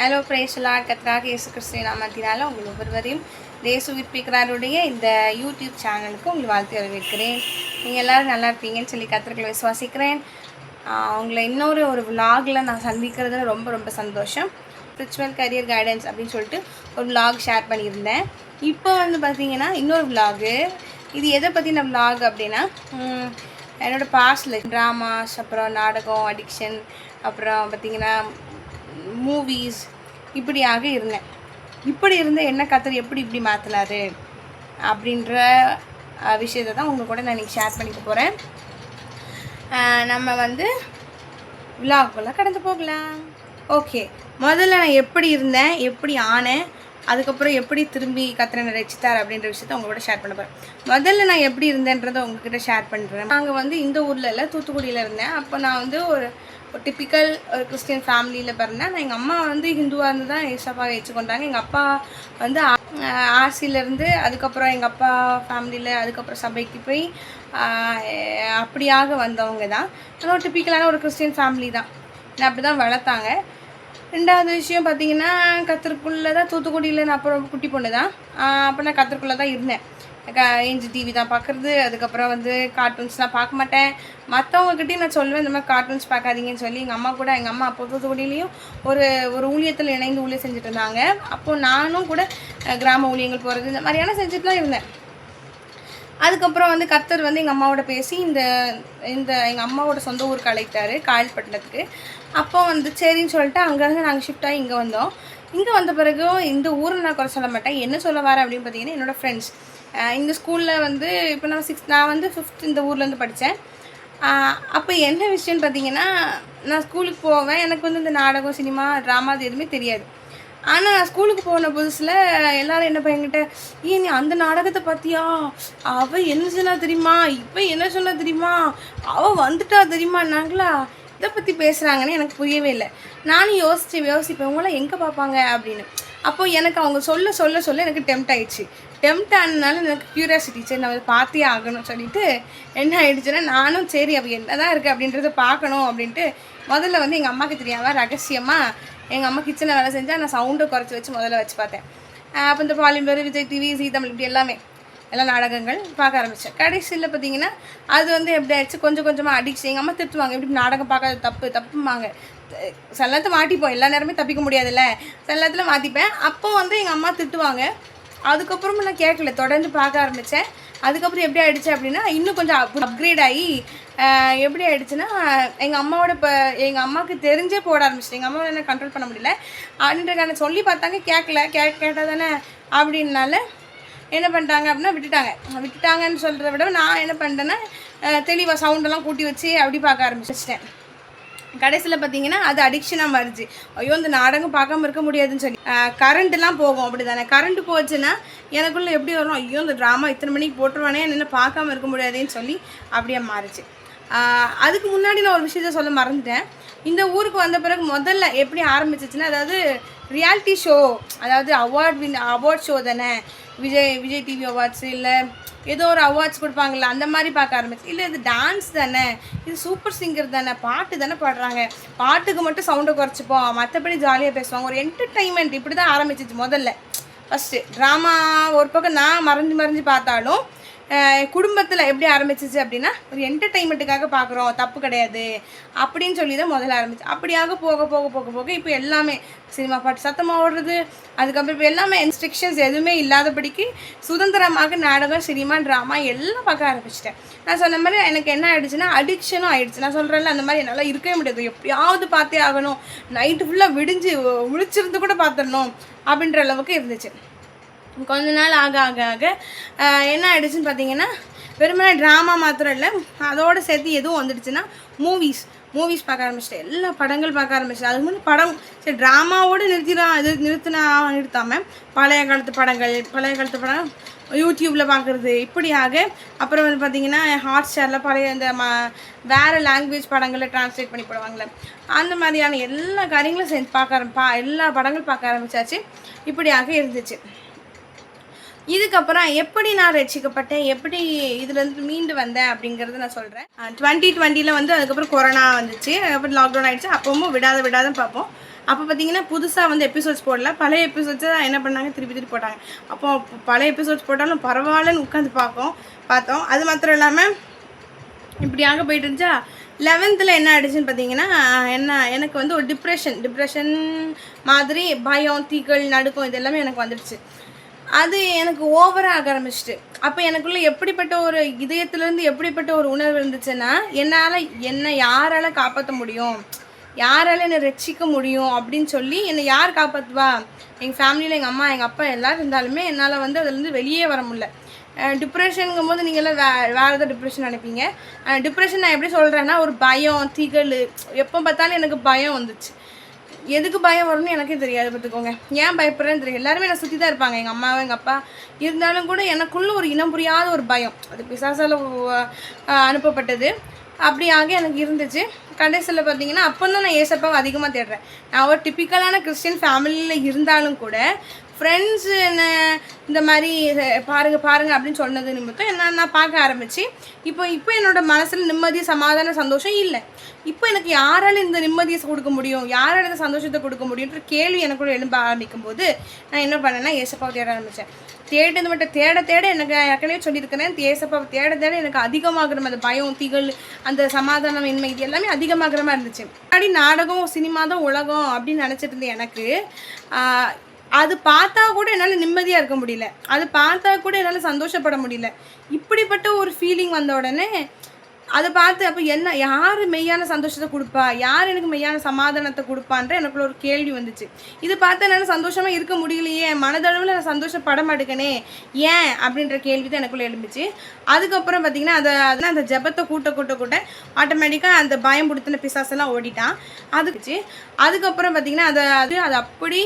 Hello பிரைஸ்லாட் கர்த்தராக இயேசு கிறிஸ்துவின் நாமத்தினால உங்கள் ஒவ்வொருவரையும் தேச உயிர்ப்பிக்கிறாருடைய இந்த யூடியூப் சேனலுக்கு உங்களை வாழ்த்து வரவேற்கிறேன். நீங்கள் எல்லோரும் நல்லா இருப்பீங்கன்னு சொல்லி கர்த்தர்களை விசுவாசிக்கிறேன். உங்களை ஒரு விலாகில் நான் சந்திக்கிறதுல ரொம்ப ரொம்ப சந்தோஷம். ஸ்பிரிச்சுவல் கரியர் கைடன்ஸ் அப்படின்னு சொல்லிட்டு ஒரு விலாக் ஷேர் பண்ணியிருந்தேன். இப்போ பார்த்திங்கன்னா இன்னொரு விலாகு. இது எதை பற்றின விலாக் அப்படின்னா, என்னோடய பாஸ்டில் ட்ராமாஸ், அப்புறம் நாடகம், அடிக்ஷன், அப்புறம் பார்த்திங்கன்னா மூவிஸ் இப்படியாக இருந்தேன். இப்படி இருந்த என்ன கர்த்தர் எப்படி மாற்றினாரு அப்படின்ற விஷயத்தை தான் உங்கள் கூட நான் இன்றைக்கி ஷேர் பண்ணிக்க போகிறேன். நம்ம விலாகுள்ளே கடந்து போகலாம். ஓகே, முதல்ல நான் எப்படி இருந்தேன், எப்படி ஆனேன், அதுக்கப்புறம் எப்படி திரும்பி கர்த்தரை ரட்சித்தார் அப்படின்ற விஷயத்த உங்களோட ஷேர் பண்ண போகிறேன். முதல்ல நான் எப்படி இருந்தேன்றதை உங்ககிட்ட ஷேர் பண்ணுறேன். நாங்கள் இந்த ஊரில் இல்லை, தூத்துக்குடியில் இருந்தேன். அப்போ நான் ஒரு டிப்பிக்கல் ஒரு கிறிஸ்டியன் ஃபேமிலியில் பிறந்தேன். நான் எங்கள் அம்மா ஹிந்துவாக இருந்து தான் ஏசப்பாவை ஏற்றுக்கொண்டாங்க. எங்கள் அப்பா ஆர்சியிலேருந்து, அதுக்கப்புறம் எங்கள் அப்பா ஃபேமிலியில், அதுக்கப்புறம் சபைக்கு போய் அப்படியாக வந்தவங்க தான். ஆனால் ஒரு டிப்பிக்கலான ஒரு கிறிஸ்டியன் ஃபேமிலி தான். நான் அப்படி தான் வளர்த்தாங்க. ரெண்டாவது விஷயம் பார்த்திங்கன்னா, கத்தருக்குள்ளே தான் தூத்துக்குடியில் நான் அப்புறம் குட்டி பொண்ணு தான். அப்போ நான் கத்தருக்குள்ளே தான் இருந்தேன். ஏஞ்சி டிவி தான் பார்க்குறது. அதுக்கப்புறம் கார்ட்டூன்ஸ்லாம் பார்க்க மாட்டேன். மற்றவங்கக்கிட்டையும் நான் சொல்லுவேன் இந்த மாதிரி கார்ட்டூன்ஸ் பார்க்காதீங்கன்னு சொல்லி. எங்கள் அம்மா அப்போ தூத்துக்குடியிலையும் ஒரு ஊழியத்தில் இணைந்து ஊழியம் செஞ்சுட்டு இருந்தாங்க. அப்போது நானும் கூட கிராம ஊழியங்கள் போகிறது இந்த மாதிரியான செஞ்சுட்டு தான் இருந்தேன். அதுக்கப்புறம் கர்த்தர் எங்கள் அம்மாவோட பேசி இந்த எங்கள் அம்மாவோட சொந்த ஊருக்கு அழைத்தார், காயல்பட்டினத்துக்கு. அப்போ சரின்னு சொல்லிட்டு அங்கேருந்து நாங்கள் ஷிஃப்ட் ஆகி இங்கே வந்தோம். இங்கே வந்த பிறகு இந்த ஊரை நான் குறை சொல்ல மாட்டேன். என்ன சொல்ல வரேன் அப்படின்னு பார்த்தீங்கன்னா, என்னோடய ஃப்ரெண்ட்ஸ் இந்த ஸ்கூலில் இப்போ நான் 5th இந்த ஊர்லேருந்து படித்தேன். அப்போ என்ன விஷயம்னு பார்த்தீங்கன்னா, நான் ஸ்கூலுக்கு போவேன். எனக்கு இந்த நாடகம், சினிமா, ட்ராமா அது எதுவுமே தெரியாது. ஆனால் நான் ஸ்கூலுக்கு போன புதுசில் எல்லோரும் என்ன பையன்கிட்ட, நீ அந்த நாடகத்தை பார்த்தியா, அவள் என்ன சொன்னா தெரியுமா, இப்போ என்ன சொன்னா தெரியுமா, அவள் வந்துட்டா தெரியுமான்னாங்களா, இதை பற்றி பேசுகிறாங்கன்னு எனக்கு புரியவே இல்லை. நானும் யோசிப்பேன் இவங்களாம் எங்கே பார்ப்பாங்க அப்படின்னு. அப்போது எனக்கு அவங்க சொல்ல எனக்கு டெம்ட் ஆகிடுச்சு. டெம்ட் ஆனதுனால எனக்கு க்யூரியாசிட்டி, சரி நம்ம பார்த்தே ஆகணும்னு சொல்லிட்டு என்ன ஆகிடுச்சுன்னா, நானும் சரி அவள் என்ன தான் இருக்குது அப்படின்றத பார்க்கணும் அப்படின்ட்டு முதல்ல எங்கள் அம்மாவுக்கு தெரியாமல் ரகசியமாக எங்கள் அம்மா கிச்சனில் வேலை செஞ்சால் நான் சவுண்டை குறைச்சி வச்சு முதல்ல வச்சு பார்த்தேன். அப்போ இந்த பாலிமர், விஜய் டிவி, ஜீ தமிழ் இப்படி எல்லா நாடகங்கள் பார்க்க ஆரம்பித்தேன். கடைசியில் பார்த்திங்கன்னா அது எப்படி ஆயிடுச்சு, கொஞ்சம் கொஞ்சமாக அடிக்ஷன். எங்கள் அம்மா திட்டுவாங்க, எப்படி நாடகம் பார்க்காத தப்பும்பாங்க. சில நேரத்தில் மாட்டிப்போம், எல்லா நேரமே தப்பிக்க முடியாதுல்ல, சில நேரத்தில் மாற்றிப்பேன். அப்போ எங்கள் அம்மா திட்டுவாங்க. அதுக்கப்புறமும் நான் கேட்கல, தொடர்ந்து பார்க்க ஆரம்பித்தேன். அதுக்கப்புறம் எப்படி ஆகிடுச்சு அப்படின்னா, இன்னும் கொஞ்சம் அப்கிரேட் ஆகி எப்படி ஆகிடுச்சுன்னா, எங்கள் அம்மாவுக்கு தெரிஞ்சே போட ஆரம்பிச்சிட்டேன். எங்கள் அம்மாவை என்ன கண்ட்ரோல் பண்ண முடியல அப்படின்றக்கான சொல்லி பார்த்தாங்க, கேட்டால் தானே அப்படின்னால என்ன பண்ணிட்டாங்க அப்படின்னா விட்டுட்டாங்கன்னு சொல்கிறத விட நான் என்ன பண்ணிட்டேன்னா, தெளிவாக சவுண்டெல்லாம் கூட்டி வச்சு அப்படி பார்க்க ஆரம்பிச்சிட்டேன். கடைசியில் பார்த்தீங்கன்னா அது அடிக்ஷனாக மாறிச்சு. ஐயோ இந்த நாடகம் பார்க்காம இருக்க முடியாதுன்னு சொல்லி கரண்ட்டுலாம் போகும். அப்படி தானே, கரண்ட்டு போச்சுன்னா எனக்குள்ளே எப்படி வரும், ஐயோ இந்த ட்ராமா இத்தனை மணிக்கு போட்டுருவானே, என்ன பார்க்காம இருக்க முடியாதுன்னு சொல்லி அப்படியே மாறிச்சு. அதுக்கு முன்னாடி நான் ஒரு விஷயத்த சொல்ல மறந்துட்டேன். இந்த ஊருக்கு வந்த பிறகு முதல்ல எப்படி ஆரம்பிச்சிச்சுன்னா, அதாவது ரியாலிட்டி ஷோ, அதாவது அவார்ட் ஷோ தானே, விஜய் டிவி அவார்ட்ஸு, இல்லை ஏதோ ஒரு அவார்ட்ஸ் கொடுப்பாங்கள்ல, அந்த மாதிரி பார்க்க ஆரம்பிச்சு. இல்லை இது டான்ஸ் தானே, இது சூப்பர் சிங்கர் தானே, பாட்டு தானே பாடுறாங்க, பாட்டுக்கு மட்டும் சவுண்டை குறைச்சிப்போம், மற்றபடி ஜாலியாக பேசுவாங்க, ஒரு என்டர்டெயின்மெண்ட் இப்படி தான் ஆரம்பிச்சிச்சு முதல்ல. ஃபஸ்ட்டு ட்ராமா ஒரு பக்கம் நான் மறைஞ்சு பார்த்தாலும், குடும்பத்தில் எப்படி ஆரம்பிச்சிச்சு அப்படின்னா, ஒரு என்டர்டெயின்மெண்ட்டுக்காக பார்க்குறோம், தப்பு கிடையாது அப்படின்னு சொல்லி தான் முதல்ல ஆரம்பிச்சு. அப்படியாக போக இப்போ எல்லாமே சினிமா பாட்டு சத்தமாக ஓடுறது. அதுக்கப்புறம் இப்போ எல்லாமே இன்ஸ்ட்ரக்ஷன்ஸ் எதுவுமே இல்லாதபடிக்கு சுதந்திரமாக நாடகம், சினிமா, ட்ராமா எல்லாம் பார்க்க ஆரம்பிச்சிட்டேன். நான் சொன்ன மாதிரி எனக்கு என்ன ஆகிடுச்சுன்னா, அடிக்ஷனும் ஆகிடுச்சு. நான் சொல்கிறேன்ல, அந்த மாதிரி என்னால் இருக்கவே முடியாது, எப்படியாவது பார்த்தே ஆகணும், நைட்டு ஃபுல்லாக முழிச்சிருந்து கூட பார்த்துடணும் அப்படின்ற அளவுக்கு இருந்துச்சு. கொஞ்ச நாள் ஆக என்ன ஆகிடுச்சுன்னு பார்த்தீங்கன்னா, வெறுமனே ட்ராமா மாத்திரம் இல்லை, அதோடு சேர்த்து எதுவும் வந்துடுச்சுன்னா மூவிஸ் பார்க்க ஆரம்பிச்சிட்டேன். எல்லா படங்கள் பார்க்க ஆரம்பிச்சிட்டேன். அதுக்கு முன்னாடி படம் சரி ட்ராமாவோடு நிறுத்தாமல் பழைய காலத்து படம் யூடியூப்பில் பார்க்குறது இப்படியாக. அப்புறம் பார்த்திங்கன்னா ஹாட்ஸ்டாரில் பழைய இந்த வேறு லாங்குவேஜ் படங்களை ட்ரான்ஸ்லேட் பண்ணி போடுவாங்களே, அந்த மாதிரியான எல்லா காரியங்களும் எல்லா படங்கள் பார்க்க ஆரம்பித்தாச்சு. இப்படியாக இருந்துச்சு. இதுக்கப்புறம் எப்படி நான் ரட்சிக்கப்பட்டேன், எப்படி இதுலேருந்து மீண்டு வந்தேன் அப்படிங்கிறத நான் சொல்கிறேன். 2020 அதுக்கப்புறம் கொரோனா வந்துச்சு, அப்புறம் லாக்டவுன் ஆகிடுச்சு. அப்பவும் விடாத பார்ப்போம். அப்போ பார்த்தீங்கன்னா புதுசாக வந்து எபிசோட்ஸ் போடல, பழைய எபிசோட்ஸை என்ன பண்ணாங்க திருப்பி திருப்பி போட்டாங்க. அப்போ பழைய எபிசோட்ஸ் போட்டாலும் பரவாயில்லன்னு உட்காந்து பார்த்தோம். அது மாத்திரம் இல்லாமல் இப்படியாக போயிட்டு இருந்துச்சா. 11th என்ன ஆயிடுச்சுன்னு பார்த்தீங்கன்னா, எனக்கு வந்து ஒரு டிப்ரெஷன் மாதிரி பயம், தீக்கள், நடுக்கம் இது எல்லாமே எனக்கு வந்துடுச்சு. அது எனக்கு ஓவராக ஆக ஆரம்பிச்சிட்டு. அப்போ எனக்குள்ளே எப்படிப்பட்ட ஒரு இதயத்துலேருந்து எப்படிப்பட்ட ஒரு உணர்வு இருந்துச்சுன்னா, என்னை யாரால் காப்பாற்ற முடியும், யாரால் என்னை ரட்சிக்க முடியும் அப்படின்னு சொல்லி, என்னை யார் காப்பாற்றுவா? எங்கள் ஃபேமிலியில் எங்கள் அம்மா எங்கள் அப்பா எல்லோரும் இருந்தாலுமே என்னால் வந்து அதுலேருந்து வெளியே வர முடியல. டிப்ரெஷனுங்கும் போது நீங்கள்லாம் வேறு ஏதாவது டிப்ரெஷன் நினைப்பீங்க. டிப்ரெஷன் நான் எப்படி சொல்கிறேன்னா, ஒரு பயம், திகழ், எப்போ பார்த்தாலும் எனக்கு பயம் வந்துச்சு. எதுக்கு பயம் வரும்னு எனக்கே தெரியாது பார்த்துக்கோங்க. ஏன் பயப்படுறேன்னு தெரியும். எல்லாருமே என்னை சுற்றி தான் இருப்பாங்க, எங்கள் அம்மாவும் எங்கள் அப்பா. இருந்தாலும் கூட எனக்குள்ளே ஒரு இனம் புரியாத ஒரு பயம், அது பிசாசால் அனுப்பப்பட்டது. அப்படியாக எனக்கு இருந்துச்சு. கடைசியில் பார்த்தீங்கன்னா அப்போ தான் நான் ஏசப்பாவை அதிகமாக தேடுறேன். நான் ஒரு டிப்பிக்கலான கிறிஸ்டியன் ஃபேமிலியில் இருந்தாலும் கூட ஃப்ரெண்ட்ஸு என்ன இந்த மாதிரி பாருங்கள் அப்படின்னு சொன்னது நிமித்தம் என்ன நான் பார்க்க ஆரம்பித்து இப்போ என்னோடய மனசில் நிம்மதி, சமாதான, சந்தோஷம் இல்லை. இப்போ எனக்கு யாரால் இந்த நிம்மதியை கொடுக்க முடியும், யாரால் இந்த சந்தோஷத்தை கொடுக்க முடியுன்ற கேள்வி எனக்குள்ள எழும்ப ஆரம்பிக்கும் போது நான் என்ன பண்ணேன்னா ஏசப்பாவை தேட ஆரம்பித்தேன். தேடுறது மட்டும் தேட எனக்கு ஏற்கனவே சொல்லியிருக்கிறேன். ஏசப்பாவை தேட எனக்கு அதிகமாகிற அந்த பயம், திகழ், அந்த சமாதானம் இன்மை இது எல்லாமே அதிகமாகிற மாதிரி இருந்துச்சு. முன்னாடி நாடகம், சினிமா தான் உலகம் அப்படின்னு நினச்சிட்டு இருந்தேன். எனக்கு அது பார்த்தா கூட என்னால் நிம்மதியாக இருக்க முடியல, அது பார்த்தா கூட என்னால் சந்தோஷப்பட முடியல. இப்படிப்பட்ட ஒரு ஃபீலிங் வந்த உடனே அதை பார்த்து அப்போ யார் மெய்யான சந்தோஷத்தை கொடுப்பா, யார் எனக்கு மெய்யான சமாதானத்தை கொடுப்பான்ற எனக்குள்ள ஒரு கேள்வி வந்துச்சு. இது பார்த்து என்னால் சந்தோஷமாக இருக்க முடியலையே, மனதளவில் நான் சந்தோஷப்பட மாட்டேங்கனே, ஏன் அப்படின்ற கேள்வி தான் எனக்குள்ளே எழுந்துச்சு. அதுக்கப்புறம் பார்த்திங்கன்னா அந்த ஜபத்தை கூட்ட ஆட்டோமேட்டிக்காக அந்த பயம் பிடித்தின பிசாசெல்லாம் ஓடிட்டான். அதுக்கப்புறம் பார்த்திங்கன்னா அது அப்படி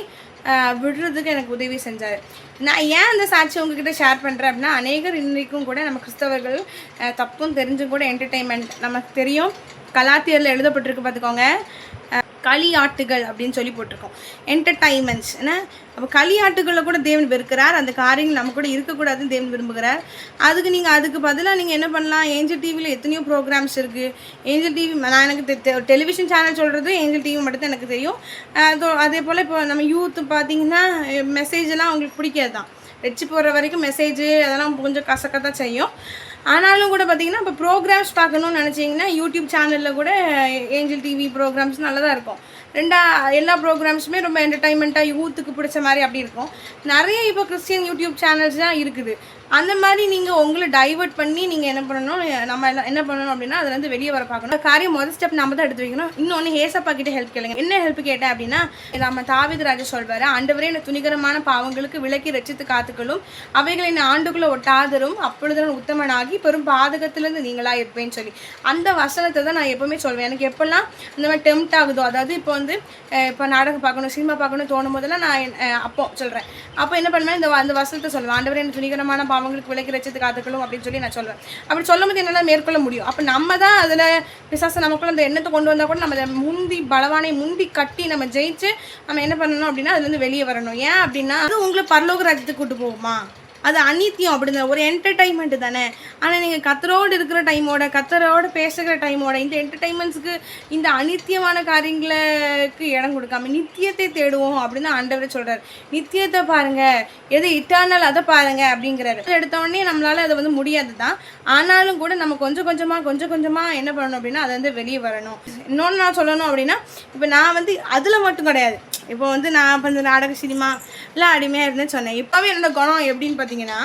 விடுறதுக்கு எனக்கு உதவி செஞ்சார். நான் ஏன் அந்த சாட்சி உங்ககிட்ட ஷேர் பண்ணுறேன் அப்படின்னா, அநேகர் இன்றைக்கும் கூட நம்ம கிறிஸ்தவர்கள் தப்பும் தெரிஞ்சும் கூட என்டர்டெயின்மெண்ட் நமக்கு தெரியும். கலாத்தியரில் எழுதப்பட்டிருக்கு பார்த்துக்கோங்க, களியாட்டுகள் அப்படின்னு சொல்லி போட்டிருக்கோம், என்டர்டைன்மெண்ட்ஸ். ஏன்னா அப்போ களியாட்டுகளில் கூட தேவன் வெறுக்கிறார். அந்த காரியங்கள் நம்ம கூட இருக்கக்கூடாதுன்னு தேவன் விரும்புகிறார். அதுக்கு பதிலாக நீங்கள் என்ன பண்ணலாம், ஏஞ்சல் டிவியில் எத்தனையோ ப்ரோக்ராம்ஸ் இருக்குது. ஏஞ்சல் டிவி நான் எனக்கு டெலிவிஷன் சேனல் சொல்கிறது ஏஞ்சல் டிவி மட்டும் தான் எனக்கு தெரியும். அதே போல் இப்போ நம்ம யூத்து பார்த்திங்கன்னா மெசேஜெல்லாம் அவங்களுக்கு பிடிக்காது தான். வச்சு போகிற வரைக்கும் மெசேஜு அதெல்லாம் கொஞ்சம் கசக்கத்தான் செய்யும். ஆனாலும் கூட பார்த்திங்கன்னா இப்போ ப்ரோக்ராம்ஸ் பார்க்கணுன்னு நினச்சிங்கன்னா யூடியூப் சேனலில் கூட ஏஞ்சல் டிவி ப்ரோக்ராம்ஸ் நல்லா தான் இருக்கும். எல்லா ப்ரோக்ராம்ஸுமே ரொம்ப என்டர்டைன்மெண்ட்டாக யூத்துக்கு பிடிச்ச மாதிரி அப்படி இருக்கும். நிறைய இப்போ கிறிஸ்டியன் யூடியூப் சேனல்ஸ் தான் இருக்குது. அந்த மாதிரி நீங்கள் உங்களை டைவர்ட் பண்ணி நீங்கள் என்ன பண்ணணும், நம்ம என்ன பண்ணணும் அப்படின்னா அதுலேருந்து வெளியே வர பார்க்கணும். காரியம் முதல் ஸ்டெப் நம்ம தான் எடுத்து வைக்கணும். இன்னொன்று ஏசப்பா கிட்டே ஹெல்ப் கேளுங்க. என்ன ஹெல்ப் கேட்டேன் அப்படின்னா, நம்ம தாவீது ராஜா சொல்வார், ஆண்டவரே இந்த துணிகரமான பாவங்களுக்கு விலக்கி ரட்சித்து காத்துக்களும், அவைகளை நான் ஆண்டுக்குள்ளே ஒட்டாதரும், அப்பொழுது நான் உத்தமனாகி பெரும் பாதகத்திலேருந்து நீங்களாக இருப்பேன்னு சொல்லி அந்த வசனத்தை தான் நான் எப்போவுமே சொல்வேன். எனக்கு எப்போல்லாம் இந்த மாதிரி டெம்ப்ட் ஆகுதோ, அதாவது இப்போ நாடகம் பார்க்கணும், சினிமா பார்க்கணும் தோணும் போதெல்லாம் நான் அப்போ சொல்கிறேன். அப்போ என்ன பண்ணுவேன், அந்த வசனத்தை சொல்லுவேன், ஆண்டவரே இந்த துணிகரமான அவங்களுக்கு விலைக்கு ரட்சித்து காத்துக்களும் அப்படின்னு சொல்லி நான் சொல்வேன். அப்படி சொல்லும் போது என்னால் மேற்கொள்ள முடியும். அப்போ நம்ம தான் அதில் பிசாசு நமக்குள்ள அந்த எண்ணத்தை கொண்டு வந்தால் கூட நம்ம அதை பலவானை முந்தி கட்டி நம்ம ஜெயிச்சு நம்ம என்ன பண்ணணும் அப்படின்னா அதுலேருந்து வெளியே வரணும். ஏன் அப்படின்னா அது உங்களை பரலோக ராஜ்யத்துக்கு கூட்டு போகுமா, அது அநித்தியம் அப்படிங்கிற ஒரு என்டர்டைன்மெண்ட்டு தானே. ஆனால் நீங்கள் கத்தரோடு இருக்கிற டைமோட, கத்தரோடு பேசுகிற டைமோட இந்த என்டர்டைன்மெண்ட்ஸுக்கு, இந்த அநித்தியமான காரியங்களுக்கு இடம் கொடுக்காம நித்தியத்தை தேடுவோம் அப்படின்னு ஆண்டவரே சொல்கிறார். நித்தியத்தை பாருங்கள், எது இட்டர்னல் அதை பாருங்கள் அப்படிங்கிறாரு. எடுத்தோடனே நம்மளால் அதை முடியாது தான். ஆனாலும் கூட நம்ம கொஞ்சம் கொஞ்சமாக என்ன பண்ணணும் அப்படின்னா அதை வெளியே வரணும். இன்னொன்று நான் சொல்லணும் அப்படின்னா, இப்போ நான் அதில் மட்டும் கிடையாது. இப்போ நான் இப்போ இந்த நாடக சினிமா எல்லாம் அடிமையாக இருந்தேன்னு சொன்னேன். இப்போவே என்னோடய குணம் எப்படின்னு பார்த்தீங்கன்னா,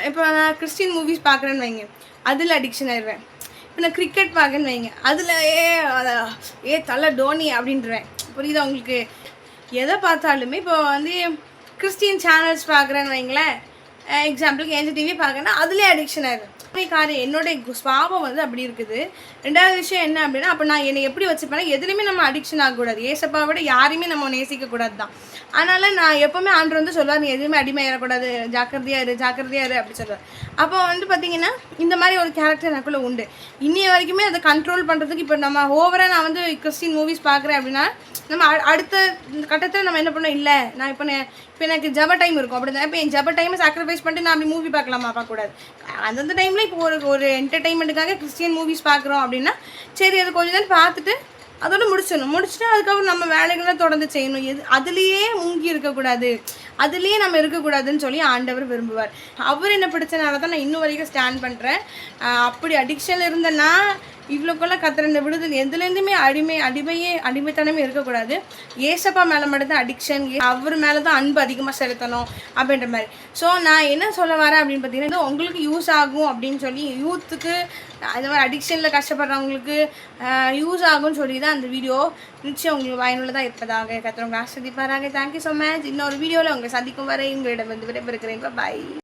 இப்போ நான் கிறிஸ்டின் மூவிஸ் பார்க்குறேன்னு வைங்க, அதில் அடிக்ஷன் ஆயிடுவேன். இப்போ நான் கிரிக்கெட் பார்க்குறேன்னு வைங்க, அதில் தலை டோனி அப்படின்றவேன். புரியுதா உங்களுக்கு? எதை பார்த்தாலுமே இப்போ கிறிஸ்டின் சேனல்ஸ் பார்க்குறேன்னு வைங்களேன், எக்ஸாம்பிளுக்கு ஏஞ்சல் டிவி பார்க்குறேன்னா அதுலேயே அடிக்ஷன் ஆயிடுவேன். காரியம் என்னோடய சுபாவம் அப்படி இருக்குது. ரெண்டாவது விஷயம் என்ன அப்படின்னா, அப்போ நான் என்னை எப்படி வச்சுப்பேன்னா, எதுலையுமே நம்ம அடிக்ஷன் ஆகக்கூடாது. ஏசப்பாவை விட யாரையுமே நம்ம நேசிக்கக்கூடாது தான். அதனால் நான் எப்போவுமே ஆண்டவர் சொல்லுவார், நீ எதுவுமே அடிமையாகக்கூடாது, ஜாக்கிரதையாக இரு அப்படி சொல்லுவார். அப்போ பார்த்திங்கன்னா இந்த மாதிரி ஒரு கேரக்டர் எனக்குள்ளே உண்டு. இன்னைய வரைக்குமே அதை கண்ட்ரோல் பண்ணுறதுக்கு இப்போ நம்ம ஓவராக நான் கிறிஸ்டின் மூவிஸ் பார்க்குறேன் அப்படின்னா, நம்ம அடுத்த கட்டத்தில் நம்ம என்ன பண்ணோம், இல்லை நான் இப்போ எனக்கு ஜப டைம் இருக்கும் அப்படின்னா, இப்போ என் ஜப டைமை சாக்ரிஃபைஸ் பண்ணிட்டு நான் அப்படி மூவி பார்க்கலாமா? பார்க்கக்கூடாது. அந்தந்த டைமில் இப்போ ஒரு என்டர்டைன்மெண்ட்டுக்காக கிறிஸ்டியன் மூவிஸ் பார்க்குறோம் அப்படின்னா, சரி அது கொஞ்சம் நேரம் பார்த்துட்டு அதோட முடிச்சுட்டு அதுக்கப்புறம் நம்ம வேலைகளை தொடர்ந்து செய்யணும். அதுலேயே மூங்கி இருக்கக்கூடாது, அதுலேயே நம்ம இருக்கக்கூடாதுன்னு சொல்லி ஆண்டவர் விரும்புவார். அவர் என்ன பிடிச்சனால தான் நான் இன்னும் வரைக்கும் ஸ்டாண்ட் பண்ணுறேன். அப்படி அடிக்ஷனில் இருந்தேன்னா இவ்வளோக்குள்ள கத்துற இந்த விடுதல் எதுலேருந்துமே அடிமைத்தனமே இருக்கக்கூடாது. ஏசப்பா மேலே மட்டும்தான் அடிக்ஷன், அவர் மேலே தான் அன்பு அதிகமாக செலுத்தணும் அப்படின்ற மாதிரி. ஸோ நான் என்ன சொல்ல வரேன் அப்படின்னு பார்த்தீங்கன்னா, உங்களுக்கு யூஸ் ஆகும் அப்படின்னு சொல்லி யூத்துக்கு அது மாதிரி அடிக்ஷனில் கஷ்டப்படுறவங்களுக்கு யூஸ் ஆகும்னு சொல்லி தான் அந்த வீடியோ நிச்சயம் உங்களுக்கு பயனுள்ளதாக இருப்பதாக கத்துறவங்க ஆஸ்வதிப்பாராங்க. Thank you so much. இன்னொரு வீடியோவில் உங்களை சந்திக்கும் வரை உங்களிடம் வந்து விடைபெறுகிறேன். பாய்.